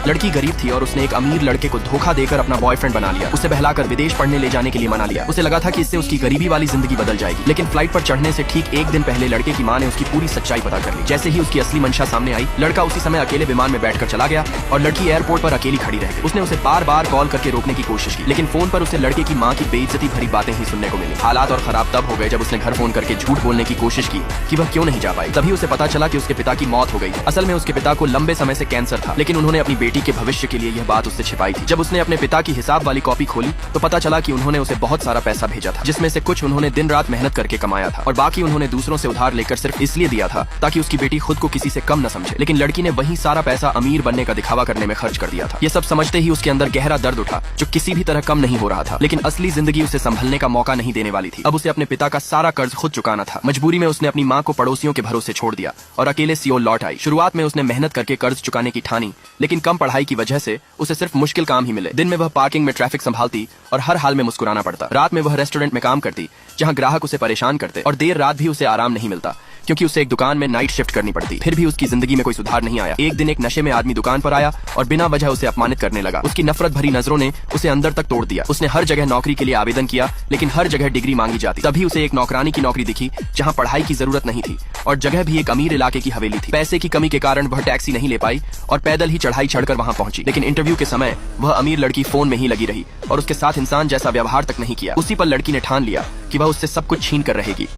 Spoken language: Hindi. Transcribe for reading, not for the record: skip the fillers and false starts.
लड़की गरीब थी और उसने एक अमीर लड़के को धोखा देकर अपना बॉयफ्रेंड बना लिया। उसे बहलाकर विदेश पढ़ने ले जाने के लिए मना लिया। उसे लगा था कि इससे उसकी गरीबी वाली जिंदगी बदल जाएगी, लेकिन फ्लाइट पर चढ़ने से ठीक एक दिन पहले लड़के की मां ने उसकी पूरी सच्चाई पता कर ली। जैसे ही उसकी असली मंशा सामने आई, लड़का उसी समय अकेले विमान में बैठकर चला गया और लड़की एयरपोर्ट पर अकेली खड़ी रह गई। उसने उसे बार बार कॉल करके रोकने की कोशिश की, लेकिन फोन पर उसे लड़के की मां की बेइज्जती भरी बातें ही सुनने को मिली। हालात और खराब तब हो गए जब उसने घर फोन करके झूठ बोलने की कोशिश की कि वह क्यों नहीं जा पाई। तभी उसे पता चला कि उसके पिता की मौत हो गई। असल में उसके पिता को लंबे समय से कैंसर था, लेकिन उन्होंने अपनी बेटी के भविष्य के लिए यह बात उससे छिपाई थी। जब उसने अपने पिता की हिसाब वाली कॉपी खोली तो पता चला कि उन्होंने उसे बहुत सारा पैसा भेजा था, जिसमें से कुछ उन्होंने दिन रात मेहनत करके कमाया था और बाकी उन्होंने दूसरों से उधार लेकर सिर्फ इसलिए दिया था ताकि उसकी बेटी खुद को किसी से कम न समझे। लेकिन लड़की ने वही सारा पैसा अमीर बनने का दिखावा करने में खर्च कर दिया था। ये सब समझते ही उसके अंदर गहरा दर्द उठा जो किसी भी तरह कम नहीं हो रहा था, लेकिन असली जिंदगी उसे संभलने का मौका नहीं देने वाली थी। अब उसे अपने पिता का सारा कर्ज खुद चुकाना था। मजबूरी में उसने अपनी मां को पड़ोसियों के भरोसे छोड़ दिया और अकेले सियोल लौट आई। शुरुआत में उसने मेहनत करके कर्ज चुकाने की ठानी, लेकिन कम पढ़ाई की वजह से उसे सिर्फ मुश्किल काम ही मिले। दिन में वह पार्किंग में ट्रैफिक संभालती और हर हाल में मुस्कुराना पड़ता। रात में वह रेस्टोरेंट में काम करती जहां ग्राहक उसे परेशान करते और देर रात भी उसे आराम नहीं मिलता क्योंकि उसे एक दुकान में नाइट शिफ्ट करनी पड़ती। फिर भी उसकी जिंदगी में कोई सुधार नहीं आया। एक दिन एक नशे में आदमी दुकान पर आया और बिना वजह उसे अपमानित करने लगा। उसकी नफरत भरी नजरों ने उसे अंदर तक तोड़ दिया। उसने हर जगह नौकरी के लिए आवेदन किया, लेकिन हर जगह डिग्री मांगी जाती। तभी उसे एक नौकरानी की नौकरी दिखी जहाँ पढ़ाई की जरूरत नहीं थी और जगह भी एक अमीर इलाके की हवेली थी। पैसे की कमी के कारण वह टैक्सी नहीं ले पाई और पैदल ही चढ़ाई चढ़कर वहाँ पहुंची। लेकिन इंटरव्यू के समय वह अमीर लड़की फोन में ही लगी रही और उसके साथ इंसान जैसा व्यवहार तक नहीं किया। उसी पर लड़की ने ठान लिया कि वह उससे सब कुछ छीन कर रहेगी।